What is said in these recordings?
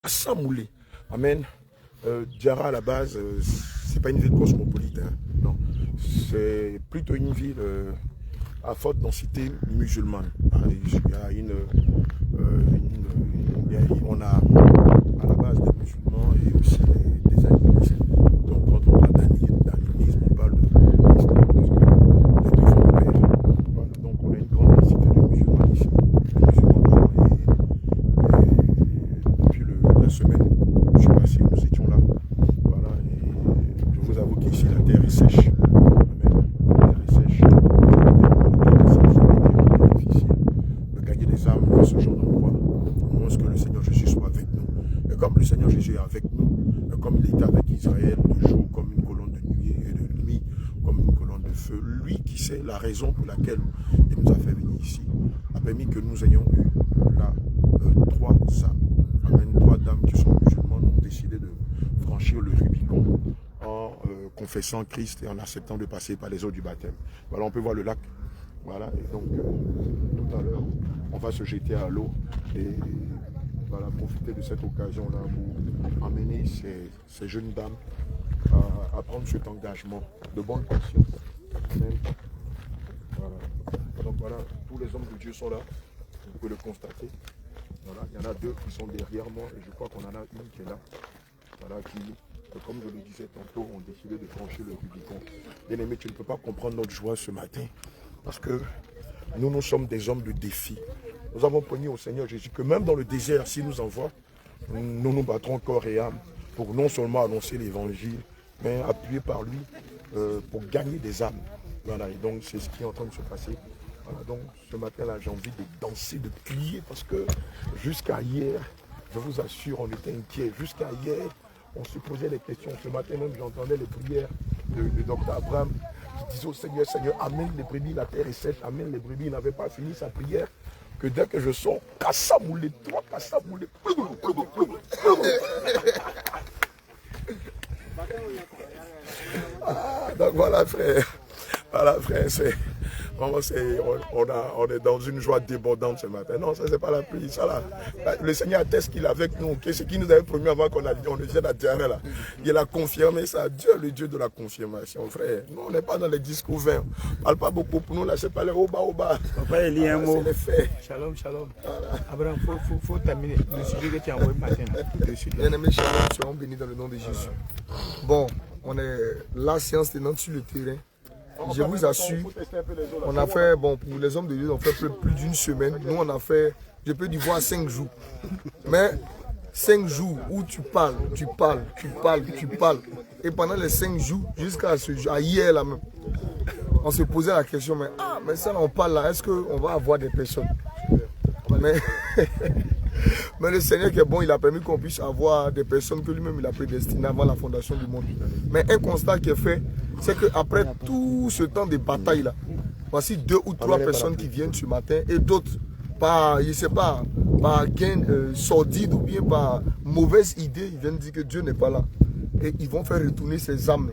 Samoulé. Amen. Diarra à la base, c'est pas une ville cosmopolite. Hein. Non. C'est plutôt une ville à forte densité musulmane. Il y a on a à la base des musulmans et aussi des animistes. Donc quand on parle d'animisme, on parle de l'islam, parce que les deux sont de père. Voilà. Donc on a une grande densité de musulmans ici. Depuis la semaine, je suis passé, nous étions là. Voilà, et je vous avoue qu'ici la terre est sèche. Amen. La terre est sèche. Ça va être difficile de gagner des âmes dans ce genre d'endroit. Au moins que le Seigneur Jésus soit avec nous. Et comme le Seigneur Jésus est avec nous, comme il était avec Israël de jour comme une colonne de nuit et de nuit comme une colonne de feu, lui qui sait la raison pour laquelle il nous a fait venir ici, a permis que nous ayons eu là 3 âmes. Amen. 3 dames qui sont musulmanes ont décidé de franchir le Rubicon en confessant Christ et en acceptant de passer par les eaux du baptême. Voilà, on peut voir le lac. Voilà, et donc tout à l'heure, on va se jeter à l'eau et voilà, profiter de cette occasion-là pour amener ces jeunes dames à prendre cet engagement de bonne conscience. Amen. Voilà. Donc voilà, tous les hommes de Dieu sont là, vous pouvez le constater. Voilà, il y en a 2 qui sont derrière moi et je crois qu'on en a une qui est là. Voilà, qui, comme je le disais tantôt, ont décidé de franchir le Rubicon. Bien aimé, tu ne peux pas comprendre notre joie ce matin. Parce que nous sommes des hommes de défi. Nous avons promis au Seigneur Jésus que même dans le désert, s'il nous envoie, nous nous battrons corps et âme pour non seulement annoncer l'évangile, mais appuyé par lui pour gagner des âmes. Voilà, et donc c'est ce qui est en train de se passer. Voilà, donc ce matin-là, j'ai envie de danser, de crier, parce que jusqu'à hier, je vous assure, on était inquiets. Jusqu'à hier, on se posait des questions. Ce matin même, j'entendais les prières de Dr Abraham qui disait au Seigneur, Seigneur, amène les brebis, la terre est sèche, amène les brebis. Il n'avait pas fini sa prière, que dès que je sors, Kassamoulé, 3 Kassamoulé. Donc voilà, frère. Voilà, frère, c'est... On est dans une joie débordante ce matin. Non, ça c'est pas la pluie. Ça, là, le Seigneur atteste qu'il est avec nous. Okay? Ce qu'il nous avait promis avant qu'on vienne à terre là. Il a confirmé ça. Dieu est le Dieu de la confirmation, frère. Nous, on n'est pas dans les discours vains. On ne parle pas beaucoup pour nous. Là, c'est pas les oba. Papa, il y a un mot. C'est les faits. Shalom. Voilà. Abraham, faut terminer le sujet que tu as envoyé matin. Bien-aimés, shalom, soyons bénis dans le nom de Jésus. Bon, on est la séance tenante sur le terrain. Je vous assure, on a fait, bon, pour les hommes de Dieu, on fait plus d'une semaine. Nous, on a fait, je peux dire, 5 jours. Mais 5 jours où tu parles. Et pendant les 5 jours, jusqu'à hier là même, on se posait la question, mais ça, on parle là, est-ce qu'on va avoir des personnes? Mais le Seigneur qui est bon, il a permis qu'on puisse avoir des personnes que lui-même il a prédestinées avant la fondation du monde. Mais un constat qui est fait, c'est qu'après tout ce temps de bataille là, voici 2 ou 3 personnes qui viennent ce matin et d'autres par, je sais pas, par gain sordide ou bien par mauvaise idée, ils viennent dire que Dieu n'est pas là. Et ils vont faire retourner ces âmes.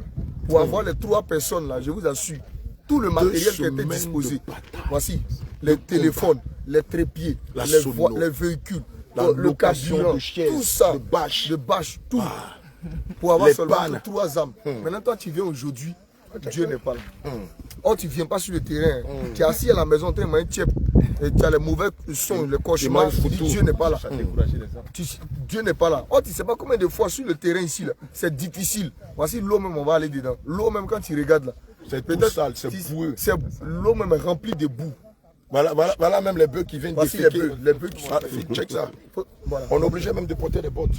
Pour avoir les 3 personnes là, je vous assure, tout le matériel qui était disposé, voici les téléphones, les trépieds, les véhicules, le carburant, tout ça, de bâche, tout. Pour avoir seulement 3 âmes. Maintenant, toi, tu viens aujourd'hui, Dieu n'est pas là. Oh, tu ne viens pas sur le terrain. Tu es assis à la maison, tu as un tchèp, et tu as les mauvais sons, les cauchemars. Tu dis Dieu n'est pas là. Dieu n'est pas là. Oh, tu ne sais pas combien de fois sur le terrain ici, c'est difficile. Voici l'eau même, on va aller dedans. L'eau même, quand tu regardes là, c'est tout sale, c'est boueux. L'eau même est remplie de boue. Voilà même les bœufs qui viennent déféquer. Les bœufs qui sont check ça. Voilà. On est obligé même de porter des bottes.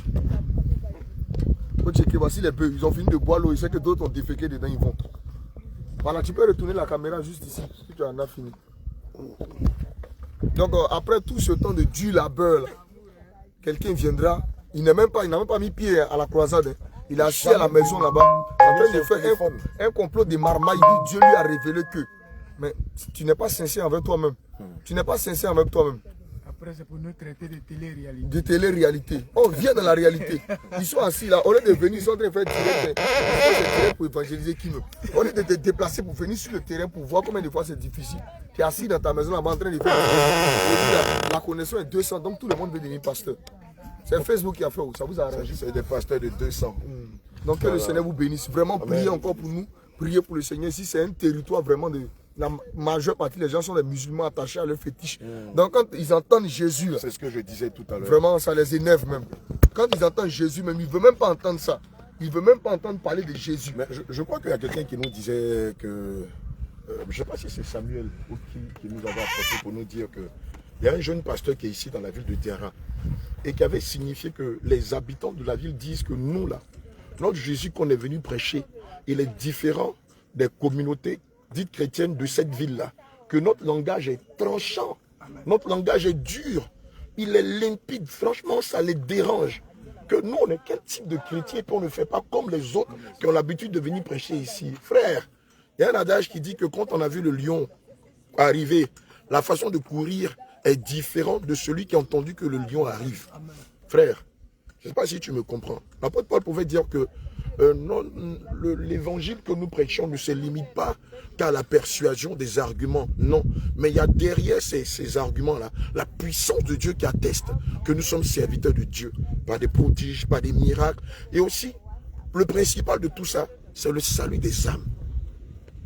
Faut checker, voici les bœufs. Ils ont fini de boire l'eau. Ils savent que d'autres ont déféqué dedans, ils vont. Voilà, tu peux retourner la caméra juste ici, si tu en as fini. Donc après tout ce temps de dur labeur, quelqu'un viendra. Il n'a même pas mis pied à la croisade. Hein. Il est assis à la maison là-bas, en train de faire un complot de marmaille. Dieu lui a révélé que. Mais tu n'es pas sincère avec toi-même. Tu n'es pas sincère avec toi-même. Après, c'est pour nous traiter de télé-réalité. De télé-réalité. On vient dans la réalité. Ils sont assis là. Au lieu de venir, ils sont en train de faire tirer pour évangéliser qui veut. Au lieu de te déplacer pour venir sur le terrain pour voir combien de fois c'est difficile. Tu es assis dans ta maison là-bas en train de faire. La connaissance est 200, donc tout le monde veut devenir pasteur. C'est Facebook qui a fait, ça vous a arrangé. C'est des pasteurs de 200. Donc que le Seigneur vous bénisse. Vraiment, priez encore pour nous. Priez pour le Seigneur. Si c'est un territoire vraiment de... La majeure partie des gens sont des musulmans attachés à leur fétiche. Donc quand ils entendent Jésus... C'est ce que je disais tout à l'heure. Vraiment, ça les énerve même. Quand ils entendent Jésus, même, ils ne veulent même pas entendre ça. Ils ne veulent même pas entendre parler de Jésus. Mais je crois qu'il y a quelqu'un qui nous disait que... je ne sais pas si c'est Samuel ou qui nous avait apporté pour nous dire que il y a un jeune pasteur qui est ici dans la ville de Diarra et qui avait signifié que les habitants de la ville disent que nous là, notre Jésus qu'on est venu prêcher, il est différent des communautés dites chrétiennes de cette ville-là. Que notre langage est tranchant, notre langage est dur, il est limpide, franchement ça les dérange. Que nous on est quel type de chrétien qu'on ne fait pas comme les autres qui ont l'habitude de venir prêcher ici. Frère, il y a un adage qui dit que quand on a vu le lion arriver, la façon de courir est différente de celui qui a entendu que le lion arrive. Frère, je ne sais pas si tu me comprends. L'apôtre Paul pouvait dire que l'évangile que nous prêchons ne se limite pas qu'à la persuasion des arguments. Non, mais il y a derrière ces arguments-là la puissance de Dieu qui atteste que nous sommes serviteurs de Dieu. Par des prodiges, par des miracles. Et aussi, le principal de tout ça, c'est le salut des âmes.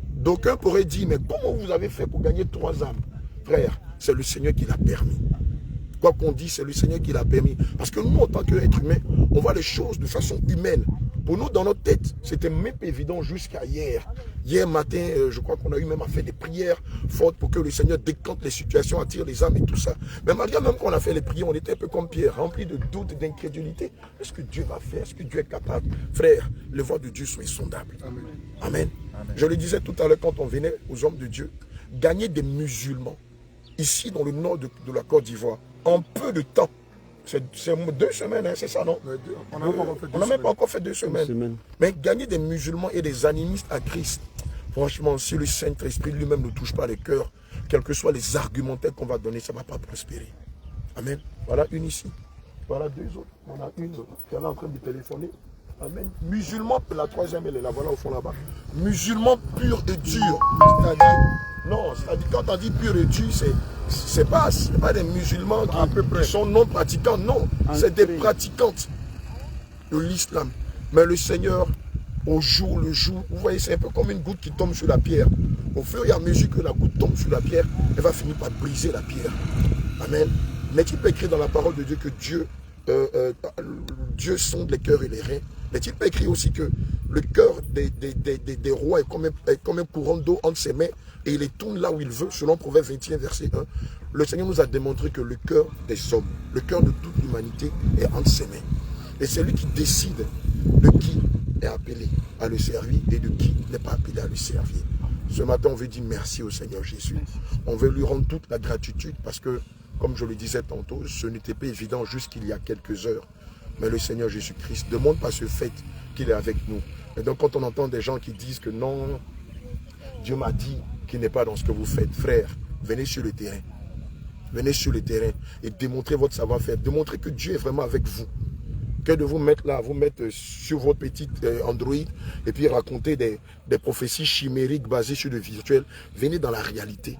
D'aucuns pourraient dire, mais comment vous avez fait pour gagner 3 âmes? Frère, c'est le Seigneur qui l'a permis. Quoi qu'on dise, c'est le Seigneur qui l'a permis. Parce que nous, en tant qu'êtres humains, on voit les choses de façon humaine. Pour nous, dans notre tête, c'était même évident jusqu'à hier. Hier matin, je crois qu'on a eu même à faire des prières fortes pour que le Seigneur décante les situations, attire les âmes et tout ça. Mais malgré même qu'on a fait les prières, on était un peu comme Pierre, rempli de doutes, d'incrédulité. Est-ce que Dieu va faire? Est-ce que Dieu est capable? Frère, les voies de Dieu sont insondables. Amen. Amen. Amen. Je le disais tout à l'heure quand on venait aux hommes de Dieu, gagner des musulmans, ici dans le nord de la Côte d'Ivoire, en peu de temps. C'est 2 semaines, hein, c'est ça, non? On n'a même pas encore fait 2 semaines. Mais gagner des musulmans et des animistes à Christ, franchement, si le Saint-Esprit lui-même ne touche pas les cœurs, quels que soient les argumentaires qu'on va donner, ça ne va pas prospérer. Amen. Voilà une ici. Voilà 2 autres. On a une qui est là en train de téléphoner. Amen. Musulman, la 3e, elle est là, voilà au fond là-bas. Musulman pur et dur. C'est-à-dire, non, c'est-à-dire quand on dit pur et dur, c'est pas des musulmans qui sont non pratiquants, non. C'est des pratiquantes de l'islam. Mais le Seigneur, au jour le jour, vous voyez, c'est un peu comme une goutte qui tombe sur la pierre. Au fur et à mesure que la goutte tombe sur la pierre, elle va finir par briser la pierre. Amen. N'est-il pas écrit dans la parole de Dieu que Dieu sonde les cœurs et les reins? N'est-il pas écrit aussi que le cœur des rois est comme un courant d'eau entre ses mains et il les tourne là où il veut, selon Proverbe 21, verset 1. Le Seigneur nous a démontré que le cœur des hommes, le cœur de toute l'humanité est entre ses mains. Et c'est lui qui décide de qui est appelé à le servir et de qui n'est pas appelé à le servir. Ce matin, on veut dire merci au Seigneur Jésus. On veut lui rendre toute la gratitude parce que, comme je le disais tantôt, ce n'était pas évident jusqu'il y a quelques heures. Mais le Seigneur Jésus-Christ ne demande pas ce fait qu'il est avec nous. Et donc quand on entend des gens qui disent que non, Dieu m'a dit qu'il n'est pas dans ce que vous faites, frère, venez sur le terrain. Venez sur le terrain et démontrez votre savoir-faire. Démontrez que Dieu est vraiment avec vous. Que de vous mettre là, vous mettre sur votre petite Android et puis raconter des prophéties chimériques basées sur le virtuel. Venez dans la réalité.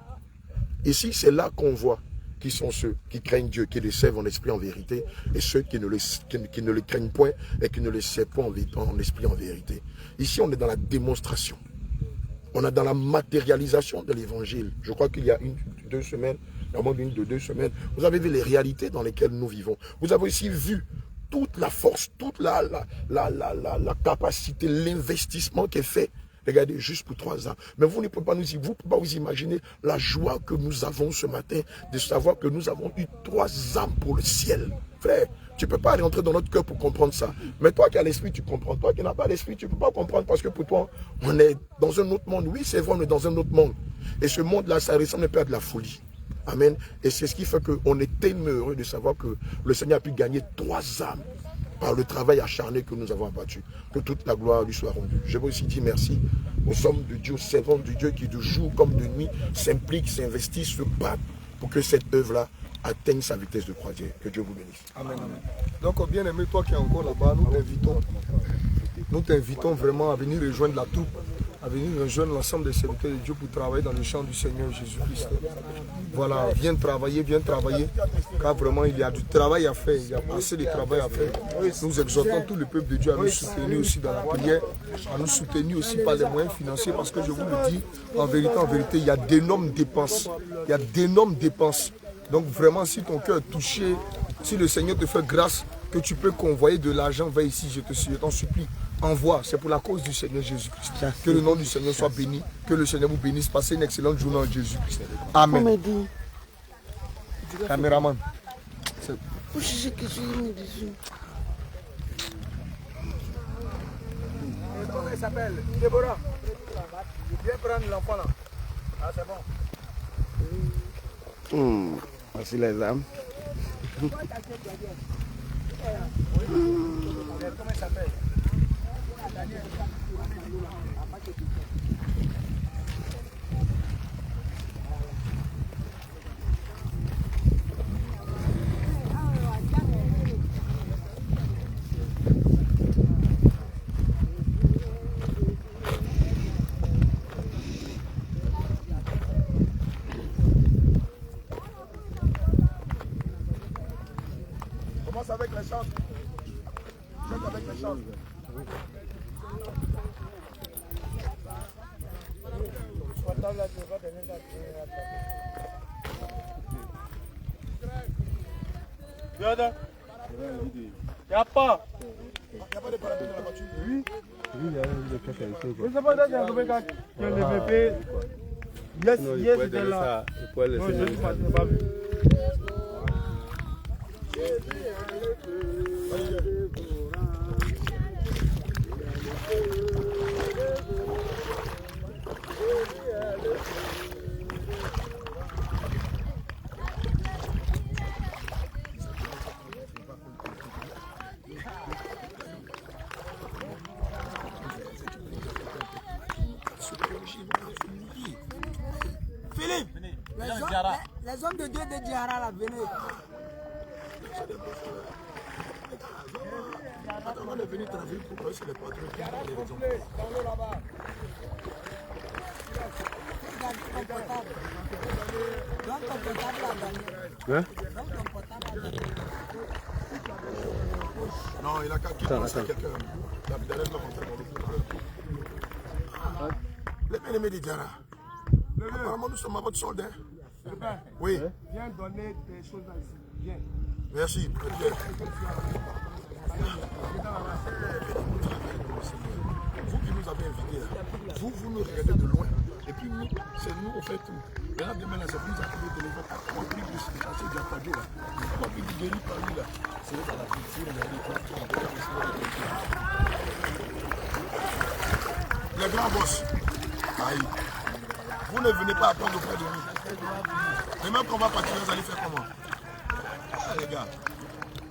Ici, c'est là qu'on voit qui sont ceux qui craignent Dieu, qui le servent en esprit en vérité, et ceux qui ne le craignent point et qui ne le servent pas en esprit en vérité. Ici, on est dans la démonstration. On est dans la matérialisation de l'évangile. Je crois qu'il y a 2 semaines, il y a moins d'1-2 semaines, vous avez vu les réalités dans lesquelles nous vivons. Vous avez aussi vu toute la force, toute la capacité, l'investissement qui est fait. Regardez, juste pour 3 ans. Mais vous ne pouvez pas vous imaginer la joie que nous avons ce matin de savoir que nous avons eu 3 âmes pour le ciel. Frère, tu ne peux pas rentrer dans notre cœur pour comprendre ça. Mais toi qui as l'esprit, tu comprends. Toi qui n'as pas l'esprit, tu ne peux pas comprendre parce que pour toi, on est dans un autre monde. Oui, c'est vrai, on est dans un autre monde. Et ce monde-là, ça ressemble un peu à de la folie. Amen. Et c'est ce qui fait qu'on est tellement heureux de savoir que le Seigneur a pu gagner 3 âmes par le travail acharné que nous avons abattu. Que toute la gloire lui soit rendue. Je veux aussi dire merci aux hommes de Dieu, aux servants de Dieu qui de jour comme de nuit s'impliquent, s'investissent, se battent pour que cette œuvre-là atteigne sa vitesse de croisière. Que Dieu vous bénisse. Amen. Amen. Donc bien aimé, toi qui es encore là-bas, nous t'invitons vraiment à venir rejoindre la troupe à venir rejoindre l'ensemble des serviteurs de Dieu pour travailler dans le champ du Seigneur Jésus-Christ. Voilà, viens travailler, car vraiment il y a du travail à faire, il y a assez de travail à faire. Nous exhortons tout le peuple de Dieu à nous soutenir aussi dans la prière, à nous soutenir aussi par les moyens financiers, parce que je vous le dis, en vérité, il y a d'énormes dépenses. Il y a d'énormes dépenses. Donc vraiment, si ton cœur est touché, si le Seigneur te fait grâce, que tu peux convoyer de l'argent vers ici, je t'en supplie. Envoie, c'est pour la cause du Seigneur Jésus-Christ. Que le nom du Seigneur soit béni, que le Seigneur vous bénisse. Passez une excellente journée en Jésus-Christ. Amen. Caméraman. Comment elle s'appelle? Déborah. Viens prendre l'enfant là. Ah, c'est bon. Voici les âmes. Comment elle s'appelle? Commence avec les chants. Chante avec les chants. Y'a pas. Il n'y a pas de parapluie dans la voiture. Oui. Je sais pas le bébé. Yes, c'était là. Non, je n'ai pas vu. Philippe, les hommes de Dieu de Djihara, là, venez. Avant de venir travailler pour eux, c'est les patrons qui ont les raisons. Non, il a qu'à quitter quelqu'un. La dernière fois qu'on fait dans le groupe. Les bien-aimés de Diara. Apparemment, nous sommes à votre solde. Oui. Viens donner des choses ici. Viens. Merci. Vous qui nous avez invités là, vous nous regardez de loin. Et puis nous, c'est nous, on fait tout. Et là, demain, là, c'est vous qui avez le téléphone. On a pris du passé du Apadio là. On a pris du guéri par lui là. C'est dans la culture, les grands boss. Aïe. Vous ne venez pas attendre auprès de nous. Et même quand on va partir, vous allez faire comment? Ah, les gars.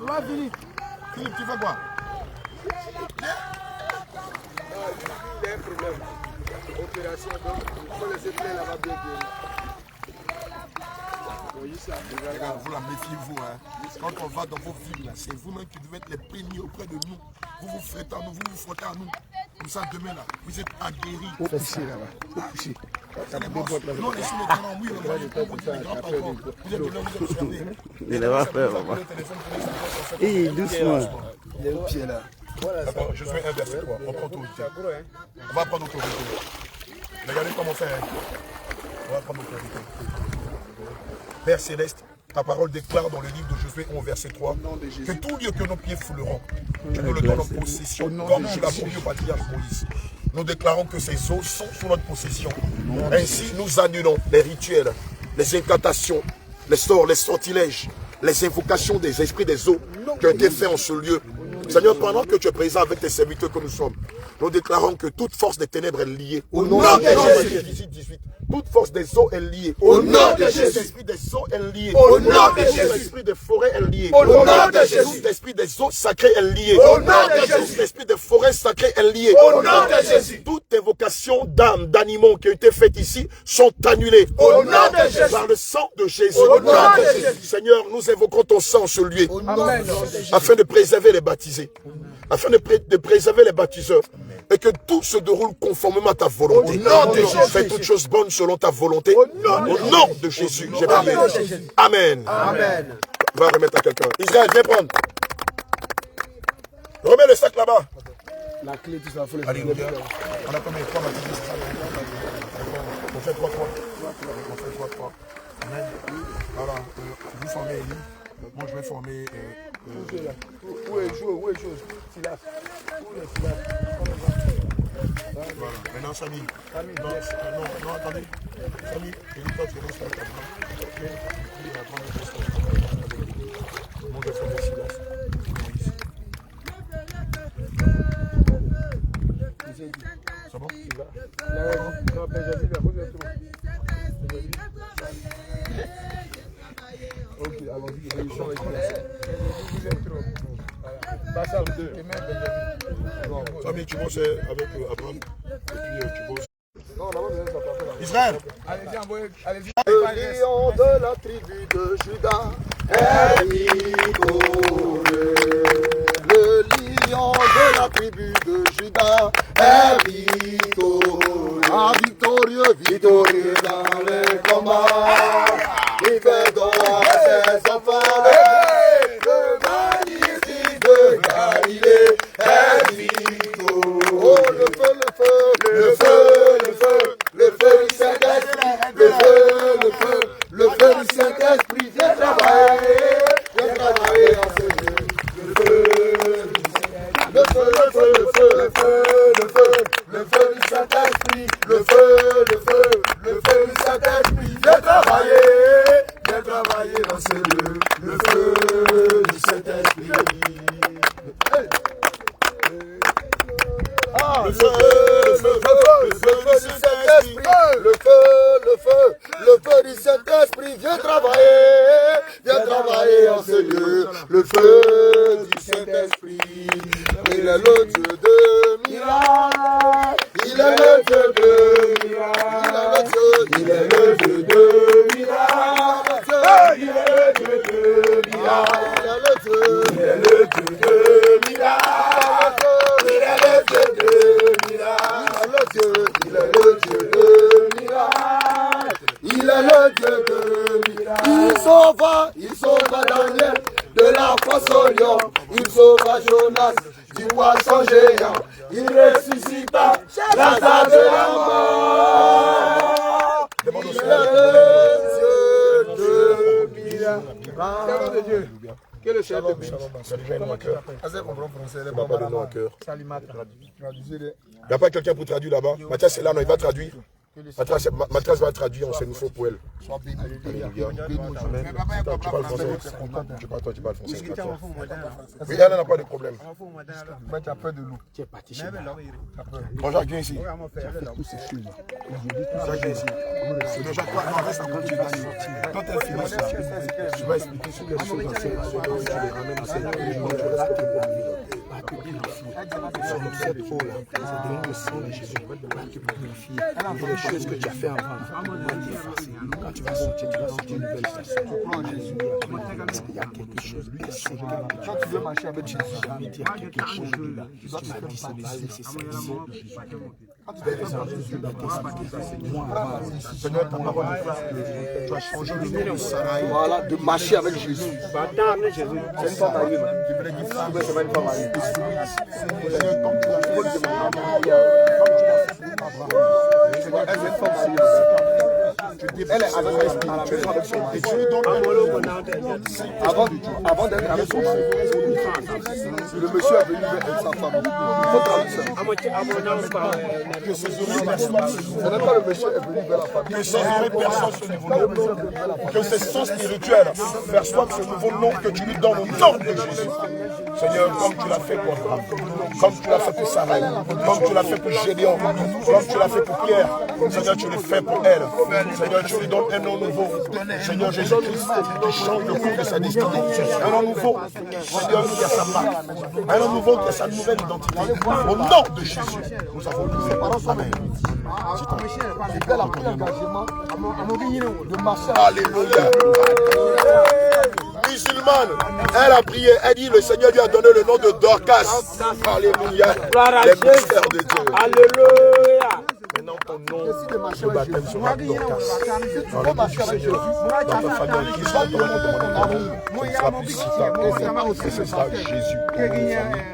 On va venir. Philippe, tu fais quoi? Il y a un problème. Opération, donc il faut laisser plein là-bas bien guéri. Regarde, vous la méfiez-vous. Hein. Quand on va dans vos villes, c'est vous-même qui devez être les premiers auprès de nous. Vous vous frottez à nous, vous vous frottez à nous. Comme ça, demain, là, vous êtes aguerris. Au coucher là-bas. Au coucher. C'est les boss. Nous, on est sur le terrain, oui, on va les prendre, les grands patrons. Vous êtes de là, vous êtes fermés. Il va faire, papa. Hé, doucement. Il y a un pied là. D'accord, je suis inversé, toi. On prend autorité. On va prendre autorité. Regardez comment on fait. Hein. On va prendre autorité. Père Céleste, ta parole déclare dans le livre de Josué 11, verset 3, que tout lieu que nos pieds fouleront, tu nous le donnes en possession, comme tu l'as promis au patriarche Moïse. Nous déclarons que ces eaux sont sous notre possession. Ainsi, nous annulons les rituels, les incantations, les sorts, les sortilèges, les invocations des esprits des eaux qui ont été faits en ce lieu. Seigneur, pendant que tu es présent avec tes serviteurs que nous sommes, nous déclarons que toute force des ténèbres est liée. Au nom de Jésus. 18. Toute force des eaux est liée. Au nom de Jésus. L'esprit des eaux est lié. Au nom de Jésus. L'esprit des forêts est lié. Au nom de Jésus. L'esprit des eaux sacrées est lié. Au nom de Jésus. L'esprit des forêts sacrées est lié. Au nom de Jésus. Toutes évocations d'âmes, d'animaux qui ont été faites ici sont annulées. Au nom de Jésus. Par le sang de Jésus. Au nom de Jésus. Seigneur, nous évoquons ton sang en ce lieu. Afin de préserver les baptisés. Afin de préserver les baptiseurs. Et que tout se déroule conformément à ta volonté. Au nom de Jésus. Fais toutes choses bonnes selon ta volonté. Au nom de Jésus. J'ai prié. Amen. Amen. Va remettre à quelqu'un. Israël, viens prendre. Remets le sac là-bas. La clé, tout ça, il faut les Alléluia. On a combien de fois on fait 3-3. On fait 3-3. Amen. Voilà. Vous formez Élie. Moi, je vais former. Où est chose Silas. Où est Silas? Voilà. Maintenant, Samy. Non, attendez. Samy, Élie, toi, tu restes à la table. Il va prendre le poste. Moi, je vais former Silas. C'est bon? Ok, allons-y. Samy, tu bosses avec Abraham. Et puis, tu bosses. Israël! Allez-y, allez-y. Le lion de la tribu de Juda est victorieux. Le lion de la tribu de Juda est victorieux. Ah, victorieux, victorieux dans les combats. Il fait don à ses enfants. Le magnifique de Galilée est victorieux. Oh, le feu, le feu, le feu, le feu, le feu du Saint-Esprit, le feu, le feu, le feu du Saint-Esprit, viens travailler en ce lieu. Le feu, le feu, le feu, le feu, le feu, le feu, le feu du Saint-Esprit, le feu, le feu, le feu du Saint-Esprit, viens travailler dans ce lieu. Le feu du Saint-Esprit. Le feu, le feu, le feu du Saint-Esprit, le feu du Saint-Esprit, viens travailler en ce lieu, le feu du Saint-Esprit, il est le Dieu de miracles, il est le Dieu de miracles, il est le Dieu de miracles, il est le Dieu de miracles, il est le Dieu de miracles, il est le Dieu de miracles, il est le Dieu de miracles, il est le Dieu de miracles. Il sauva Daniel de la fosse au lion, il sauva Jonas du poisson géant, il ressuscita Lazare de la mort. Il est le Dieu de miracles. Que le Seigneur te bénisse. Il n'y a pas quelqu'un pour traduire là-bas. Mathias est là, non, il va traduire. Mathias va traduire, on sait nous faut pour elle. Alléluia. Tu parles français. Tu parles français. Oui, elle n'a pas de problème. Tu as peur de l'eau. Bon, Jacques, viens ici. Jacques, viens ici. Jacques, toi, non, reste quand tu vas sortir. Quand elle finit ça, tu vas expliquer sur les choses dans cette façon. Tu les ramènes dans cette religion. Tu restes pour sur cette eau-là, c'est donner le sang de Jésus qui purifie les choses que tu as fait avant. Quand tu vas sortir une nouvelle façon. Il y a quelque chose. Quand tu veux marcher avec Jésus, tu vas dire quelque chose de là. Tu vas dire c'est Seigneur, ta parole est tu as changé le nom de Sarah. Voilà, de marcher avec Jésus. C'est une femme mariée. C'est pas une femme mariée. Elle est avec et tu lui donnes avant d'être avec son mari. Le monsieur est venu avec sa femme. Il faut traduire ça. Que ces oreilles perçoivent ce nouveau Ce n'est pas le monsieur est venu vers la femme. Que ces oreilles perçoivent ce nouveau nom. Que ces sens spirituels perçoivent ce nouveau nom que tu lui donnes au nom de Jésus. Seigneur, comme tu l'as fait pour Abraham, comme tu l'as fait pour Sarah, comme tu l'as fait pour Gédéon, comme tu l'as fait pour Pierre, Seigneur, tu le fais pour elle. Seigneur, tu lui donnes un nom nouveau. Seigneur Jésus-Christ, qui change le cours de sa destinée. Un nom nouveau, Seigneur, qui a sa marque. Un nom nouveau qui a sa nouvelle identité. Au nom de Jésus, nous avons prié. Amen. C'était la pris engagement de marcher. Alléluia. musulmane. Elle a prié. Elle dit le Seigneur lui a donné le nom de Dorcas. Alléluia. Les mystères de Dieu. Alléluia. Maintenant, ton nom de baptême sera Dorcas. Dans le nom de Jésus, dans ta famille, qui sera ton amour, ce sera Piscita, et ce sera Jésus.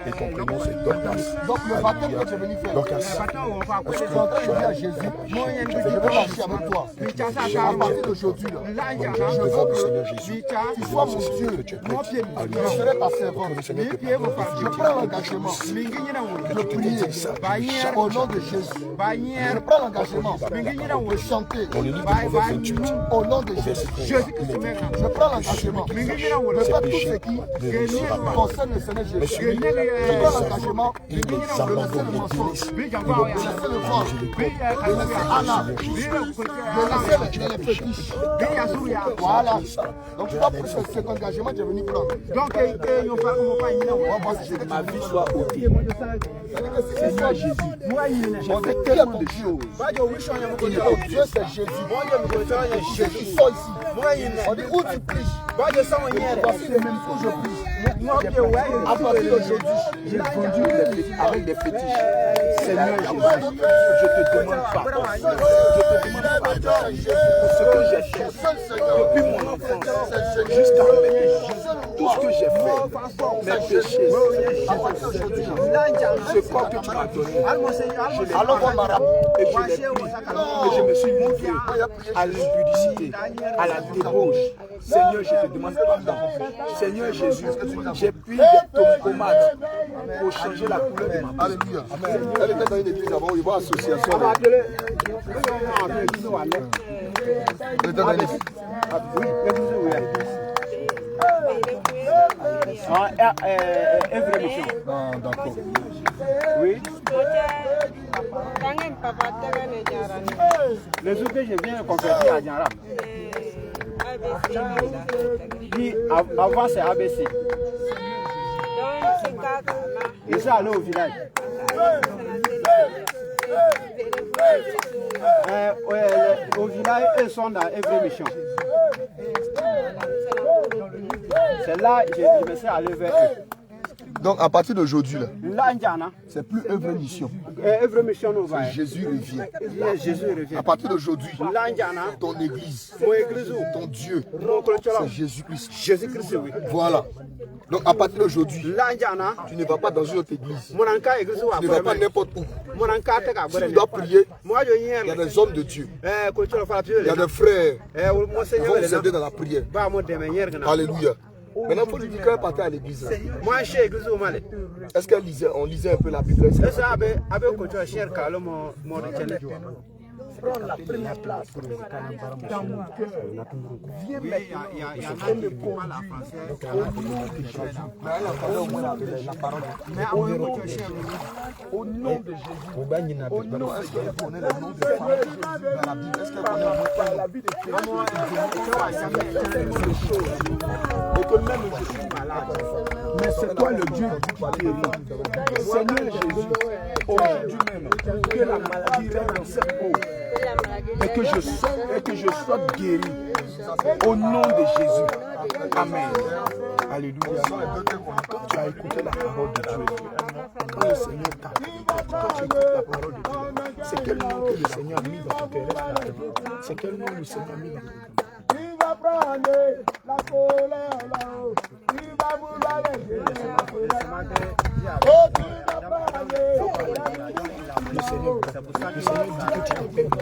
Et ton prénom, c'est Dorcas. Donc le baptême que tu es venu faire, Dorcas. je suis en train de dire à Jésus, je veux marcher avec toi. À partir d'aujourd'hui, je veux que tu sois mon Dieu. Je serai ta servante. Je prends l'engagement de prier au nom de Jésus. Je prends l'engagement de chanter au nom de Jésus. Je prends l'engagement de faire tout ce qui concerne le Seigneur Jésus. Je prends l'engagement de laisser le mensonge, de laisser le vol, de laisser Anna, de laisser les fétiches. Voilà. Donc tu vois pour cet engagement, tu es venu prendre. Donc, Ma vie soit ôtée. Seigneur Jésus, j'ai fait tellement de choses. Dieu c'est Jésus. Jésus sort ici. On dit où tu pries. Voici le même coup je prie. À partir d'aujourd'hui, J'ai vendu avec des fétiches. Seigneur Jésus, je te demande pardon. Je te demande pardon pour ce que j'ai fait depuis mon enfance jusqu'à maintenant. Tout ce que j'ai fait, mes péchés, ce corps que tu m'as donné, je l'ai et je l'ai pris et je me suis livré à l'impudicité, à la débauche. Seigneur, je te demande pardon. Seigneur Jésus, j'ai pris des tomates pour changer la couleur de ma peau. Alléluia. Elle était dans une église avant, il va association. D'accord. Oui. Les jours que je viens convertir à Diara. Avant c'est ABC. Ils sont allés au village. Au village, ils sont dans Every Mission. C'est là que je me suis allé vers eux. Donc à partir d'aujourd'hui, c'est plus œuvre mission. C'est Jésus revient. À partir d'aujourd'hui, ton église, ton Dieu, c'est Jésus-Christ. Jésus-Christ, oui. Voilà. Donc à partir d'aujourd'hui, tu ne vas pas dans une autre église. Tu ne vas pas n'importe où. Si tu dois prier, il y a des hommes de Dieu. Il y a des frères qui vont vous aider dans la prière. Alléluia. Maintenant, il faut lui dire qu'elle partait à l'église. Est-ce qu'on lisait un peu la Bible? prends la première place dans mon cœur. Viens maintenant. Je vais me conduire au nom de Jésus. Au nom de Jésus. Au nom de Jésus. Est-ce qu'elle connaît le nom de Seigneur Jésus dans la Bible? Est-ce qu'elle connaît la vie de Jésus? Et que même je suis malade. Mais c'est toi le Dieu qui guérit. Seigneur Jésus, aujourd'hui même, que la maladie règne dans cette peau. Et que je sois guéri. Au nom de Jésus. Amen. Alléluia. Quand tu as écouté la parole de Dieu, quand le Seigneur t'a dit, quand tu écoutes la parole de Dieu, c'est quel nom que le Seigneur a mis dans ton cœur? C'est quel nom le Seigneur a mis dans ton cœur? Il va prendre la colère là-haut. Il va vous laver. Le Seigneur dit que tu t'appelles tu as compris.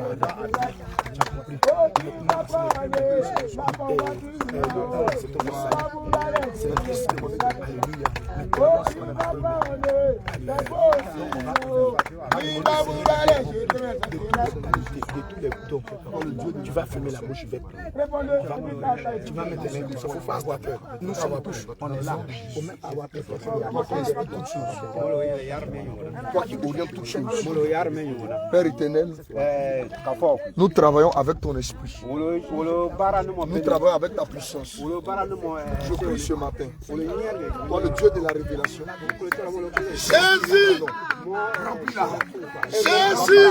C'est ton message. C'est le Christ de votre alléluia. De tous les boutons, tu vas fermer la bouche, tu vas mettre les mains comme ça, il faut pas avoir peur. Nous sommes tous, on est là. Il ne faut même pas avoir peur. Toutes choses. Toi qui orientes toutes choses. Père éternel, nous travaillons avec ton esprit. Nous travaillons avec ta puissance. Je prie ce matin. Toi, le Dieu de la révélation. Jésus! Jésus!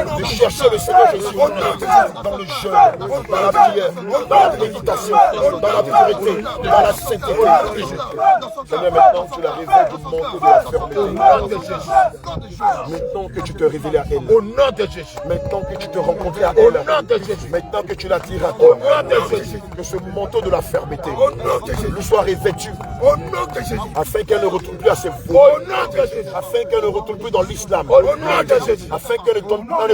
de chercher le Seigneur Jésus dans le jeûne, dans la prière, dans la méditation, dans la vérité, dans la sainteté. Seigneur, maintenant tu la révèles du manteau de la fermeté. Au nom de Jésus. Maintenant que tu te révèles à elle. Au nom de Jésus. Maintenant que tu te rencontres à elle. Au nom de Jésus. Maintenant que tu l'attires à toi. Au nom de Jésus. Que ce manteau de la fermeté lui soit revêtu. Au nom de Jésus. Afin qu'elle ne retourne plus à ses fous. Au nom de Jésus. Afin qu'elle ne retourne plus dans l'islam. Au nom de Jésus. Afin qu'elle ne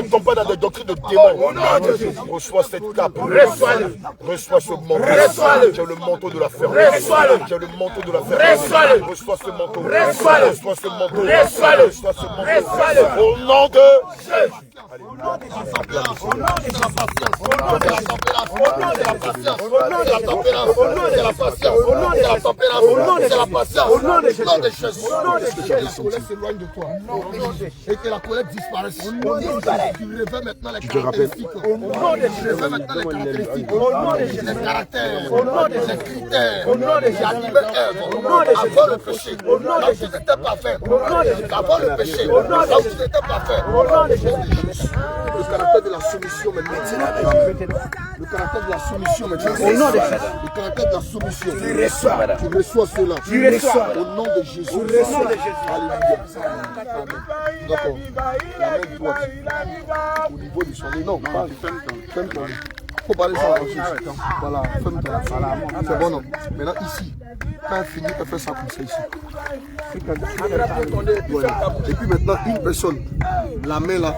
tombe pas dans des doctrines de démons. Au nom de Jésus. Reçois cette cape. Reçois-le. Reçois ce manteau. Reçois-le. J'ai le manteau de la fermeté. Reçois-le. J'ai le manteau de la fermeté. Reçois-le. Reçois ce manteau. Reçois-le. Reçois ce manteau. Reçois-le. Reçois ce manteau. Au nom de Jésus. Au nom de la tempérance, au nom de la patience, au nom de la tempérance, au nom de la patience, au nom de la tempérance, au nom de la patience, au nom de la tempérance, au nom de la patience, au nom de Jésus, au nom de Jésus, que la colère s'éloigne de toi, et que la colère disparaisse. Tu révèles maintenant les caractéristiques, au nom de Jésus, tu révèles maintenant les caractéristiques, au nom de Jésus, les caractères, au nom de Jésus, les critères, au nom de Jésus, avant le péché, au nom de Jésus, n'était pas fait, au nom de Jésus, avant le péché, au nom de Jésus, n'était pas fait, au nom de Jésus. Le caractère de la soumission maintenant. Le caractère de la soumission maintenant. Au nom de Jésus. Le caractère de la soumission. Tu reçois cela. Tu reçois. Au nom de Jésus. Au nom de Jésus. Alléluia. D'accord. La main droite. Au niveau du soleil. Non, parle. Ferme ton. Il faut parler ça ensuite. Voilà. Ferme ton. Voilà. C'est bon, non. Maintenant, ici. Quand elle finit, elle fait ça comme ça ici. Voilà. Et puis maintenant, une personne. La main là.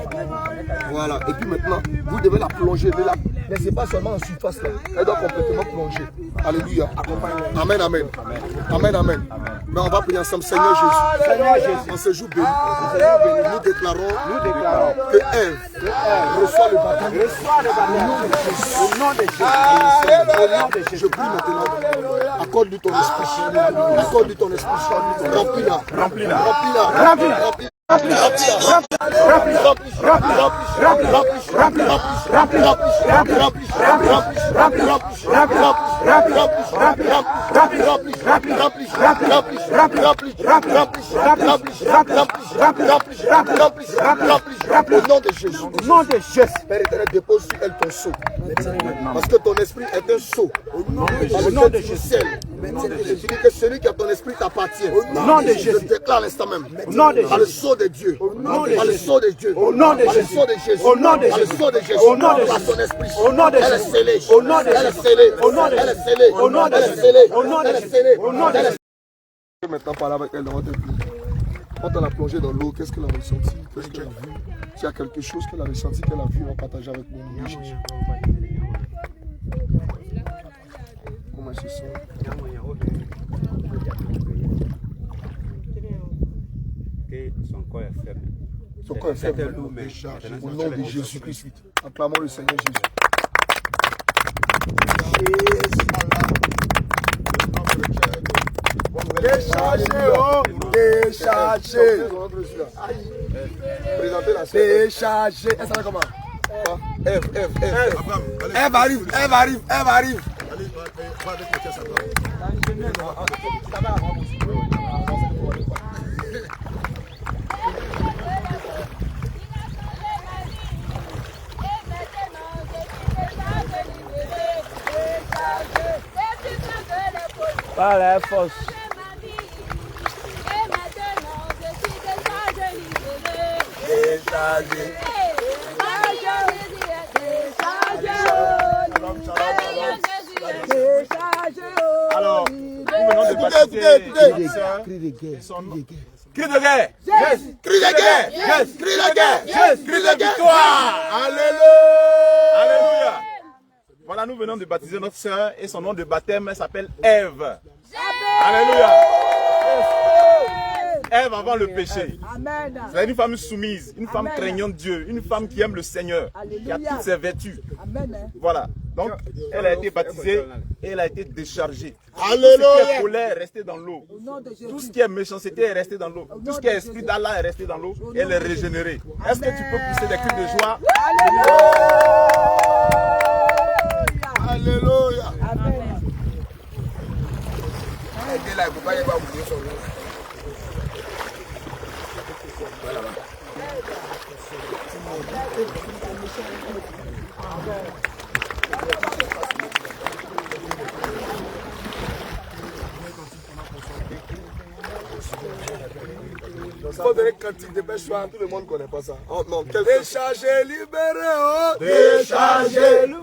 Voilà. Et puis maintenant, vous devez la plonger. Mais ce n'est pas seulement en surface là. Elle doit complètement plonger. Alléluia. Amen, amen. Amen, amen. Mais on va prier ensemble. Seigneur Jésus. Seigneur Jésus. En ce jour béni, nous déclarons que Ève reçoit le baptême. Au nom de Jésus. Au nom de Jésus. Je prie maintenant. Accorde-lui ton esprit. Accorde-lui ton esprit. Remplis-la. Remplis-la. Remplis-la. Au nom de Jésus. Au nom de Jésus. Père éternel, dépose sur elle ton sceau. Parce que ton esprit est un sceau. Au nom de Jésus. Je dis que celui qui a ton esprit t'appartient. Au nom de Jésus. Je déclare l'instant même. Au nom de Jésus. Par le sceau de Dieu. Au nom de Jésus. Au nom de Jésus. Au nom de Jésus. Au nom de Jésus. Son esprit. Au nom de Jésus. Elle est scellée. Au nom de Jésus. Elle est scellée. Au nom de Jésus. Elle est scellée. Au nom de Jésus. Au nom de Jésus. Au nom de Jésus. Maintenant parler avec elle dans votre vie. Quand elle a plongé dans l'eau, qu'est-ce qu'elle a ressenti? Qu'est-ce qu'elle a vu? S'il y a quelque chose qu'elle a ressenti, qu'elle a vu, on va partager avec nous. Comment elle se sent? Son corps est faible. Son corps est faible. Au nom de Jésus-Christ. Acclamons le Seigneur Jésus. Déchargé, oh! Déchargé! Présentez la scène. Déchargé. Elle s'appelle comment? Ève. Ève arrive. Allez, va avec le ça Par la force. Déchargé. Alors, nous venons de baptiser Cri de guerre. Cri de guerre. Yes. Cri de guerre. Yes. Cri de guerre. Yes. Cri de victoire. Alléluia. Alléluia. Voilà, nous venons de baptiser notre sœur et son nom de baptême s'appelle Ève. Alléluia. Ève avant le péché. C'est une femme soumise, une femme craignante Dieu, une femme qui aime le Seigneur, qui a toutes ses vertus. Voilà. Donc, elle a été baptisée et elle a été déchargée. Alléluia. Tout ce qui est colère est resté dans l'eau. Tout ce qui est méchanceté est resté dans l'eau. Tout ce qui est esprit d'Allah est resté dans l'eau et elle est régénérée. Est-ce que tu peux pousser des cris de joie? Alléluia. Il faut donner cantique de pêche, tout le monde ne connaît pas ça. Oh, non, décharger, libérer, oh. Décharger.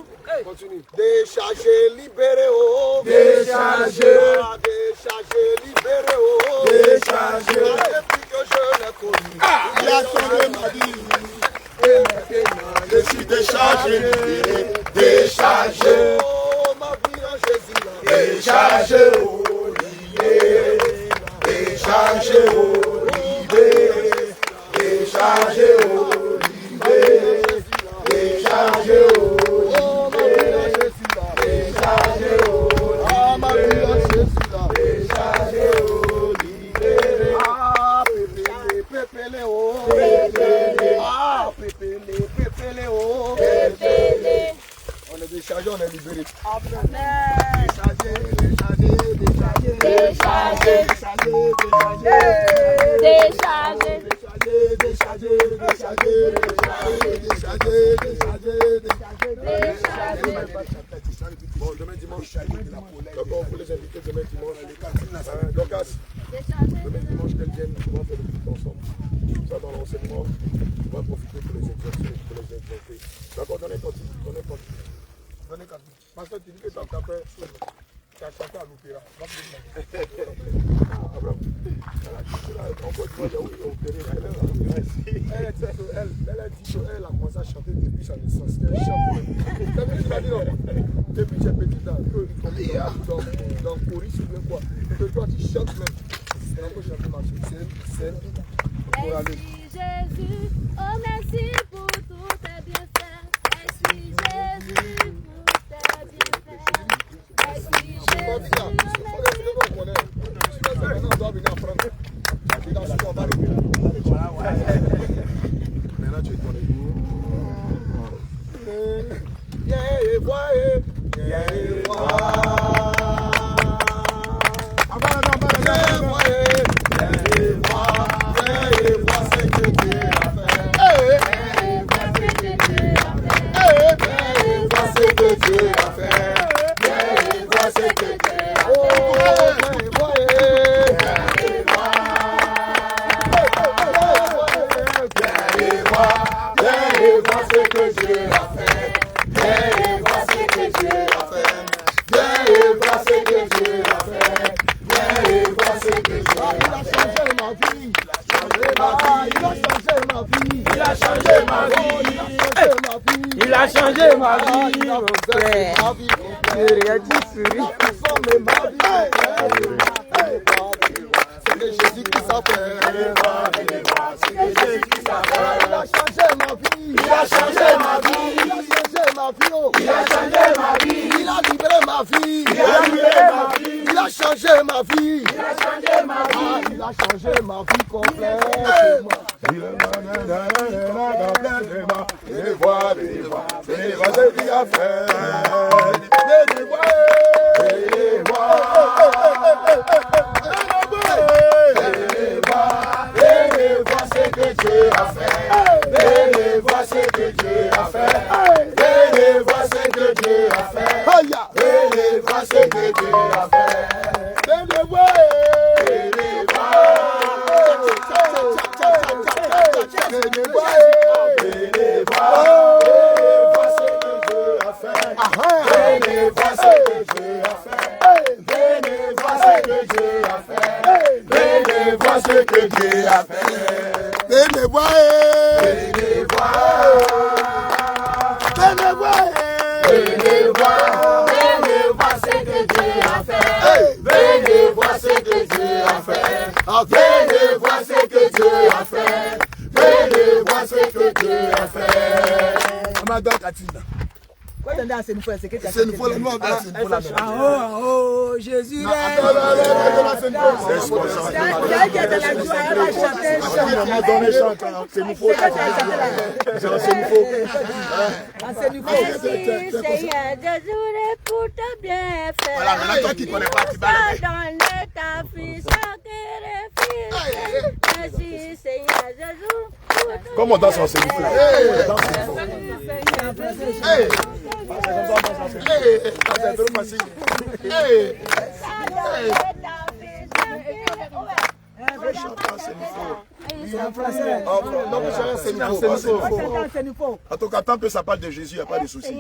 Continue. Décharger, libérer, oh. Décharger. Décharger, libérer, oh. Décharger. Depuis que je l'ai connu, il a tombé ma vie. Je suis déchargé, déchargé. Oh, ma vie en Jésus. Déchargé, oh, libéré. Déchargé, oh, libéré. Déchargé, oh, libéré. Déchargé, oh, libéré. Déchargé, oh, déchargé, oh, libéré. Ah, pépélé, pépélé, oh. Pépélé. Ah, pépélé, pépélé, oh. Pépélé. On est déchargé, on est libéré. Déchargé, déchargé, déchargé. Déchargé, déchargé, déchargé. Déchargé, déchargé, bon, demain dimanche, donc on peut les inviter demain dimanche. Lucas, demain dimanche, qu'elles viennent, on va faire le truc ensemble. Ça dans l'enseignement, on va profiter pour les exercer, pour les exercer. D'accord, donnez continue, donnez continue. Donnez continue. Parce que tu dis que tu as tapé, tu as chanté à l'opéra. Abraham, elle a dit qu'elle a commencé à chanter depuis sa naissance. Elle chante. Tu l'as dit non? Depuis que tu es petite, dans Coris ou bien quoi. Que toi tu chantes même. Et on peut chanter ma chérie. C'est Merci Jésus, oh merci pour tous tes bienfaits. Merci Jésus pour tes bienfaits. Merci Jésus, maintenant tu es ton Il a changé ma vie, mon frère. Rien dit souris. C'est que Jésus qui s'appelle. Il a changé ma vie. Il a changé ma vie. Il a changé ma vie. Il a libéré ma vie. Il a libéré ma vie. Il a changé ma vie. Il a changé ma vie. Il a changé ma vie complètement. Il est c'est une fois le nom Oh, Jésus. Merci Seigneur Jésus pour ta bienfait. Voilà, maintenant toi qui connais pas, tu vas le donner ta fille sans qu'elle refuse. Merci Seigneur Jésus pour Comme on danse en série. C'est trop facile. En tout cas, tant que ça parle de Jésus, il n'y a pas de souci.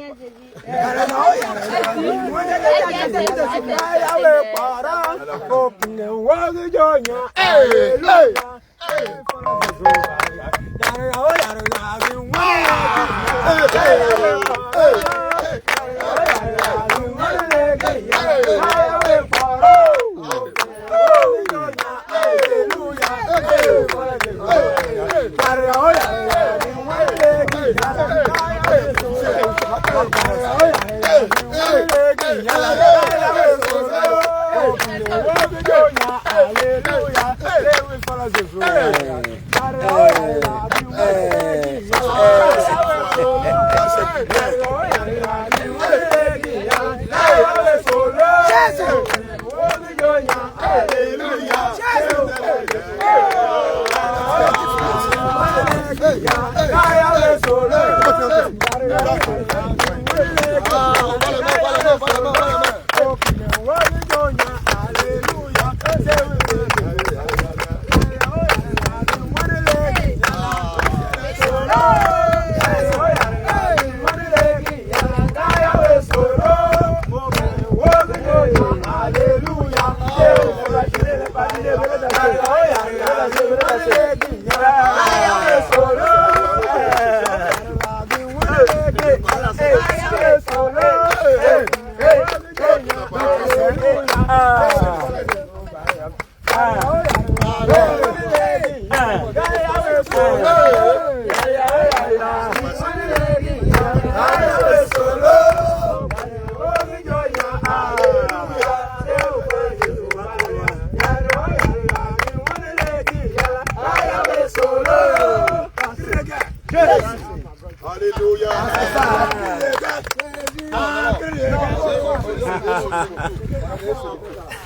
Alléluia.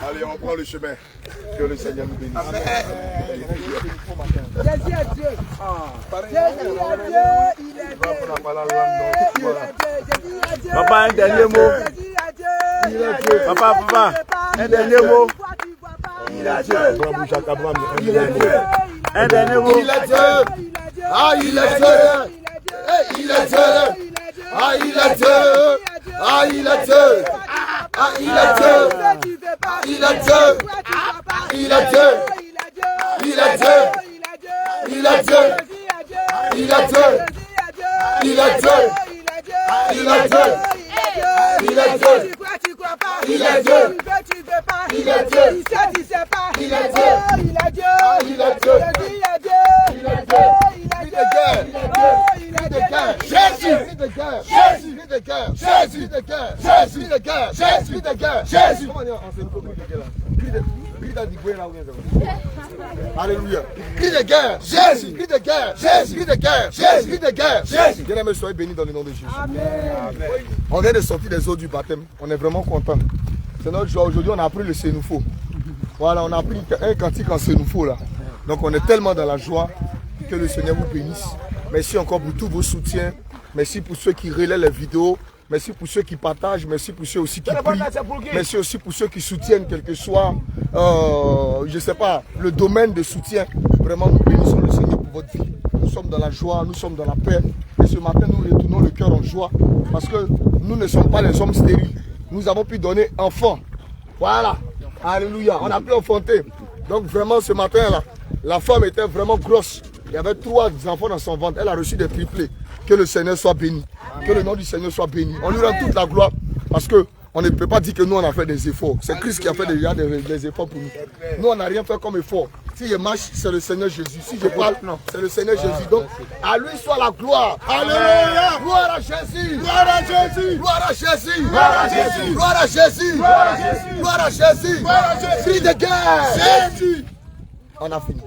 Allez, on prend le chemin. Que le Seigneur nous bénisse. Jésus est Dieu. Jésus est Dieu. Il est Dieu. Papa, un dernier mot. Papa, un dernier mot. Il est Dieu. Il est Dieu. Un dernier mot. Il est Dieu. Ah, il est Dieu. Il est Dieu. Ah, il est Dieu. Ah, il est Dieu. Ah, il est Dieu. Il est Dieu. Il est Dieu. Il est Dieu. Il est Dieu. Il est Dieu. Il est Dieu. Il est Dieu. Il est Dieu. Il est Dieu. Il est Dieu. Il est Dieu. Il est Dieu. Jésus, Jésus, Jésus, Jésus, Jésus, Jésus. Alléluia. Cri de guerre, Jésus, cri de guerre, Jésus, cri de guerre, Jésus, cri de guerre, Jésus. Bien-aimés, soyez bénis dans le nom de Jésus. On vient de sortir des eaux du baptême. On est vraiment content. C'est notre joie. Aujourd'hui, on a appris le Sénoufo. Voilà, on a appris un cantique en Sénoufo là. Donc, on est tellement dans la joie. Que le Seigneur vous bénisse. Merci encore pour tous vos soutiens. Merci pour ceux qui relaient les vidéos. Merci pour ceux qui partagent. Merci pour ceux aussi qui prient. Merci aussi pour ceux qui soutiennent, quel que soit, je ne sais pas, le domaine de soutien. Vraiment, nous bénissons le Seigneur pour votre vie. Nous sommes dans la joie, nous sommes dans la paix. Et ce matin, nous retournons le cœur en joie. Parce que nous ne sommes pas les hommes stériles. Nous avons pu donner enfant. Voilà. Alléluia. On a pu enfanter. Donc vraiment, ce matin-là, la femme était vraiment grosse. Il y avait 3 enfants dans son ventre. Elle a reçu des triplés. Que le Seigneur soit béni. Que le nom du Seigneur soit béni. On lui rend toute la gloire. Parce qu'on ne peut pas dire que nous, on a fait des efforts. C'est Christ qui a fait déjà des efforts pour nous. Nous, on n'a rien fait comme effort. Si je marche, c'est le Seigneur Jésus. Si je parle, c'est le Seigneur Jésus. Donc, à lui soit la gloire. Alléluia. Gloire à Jésus. Gloire à Jésus. Gloire à Jésus. Gloire à Jésus. Gloire à Jésus. Gloire à Jésus. Gloire à Jésus. Cri de guerre. Jésus. On a fini.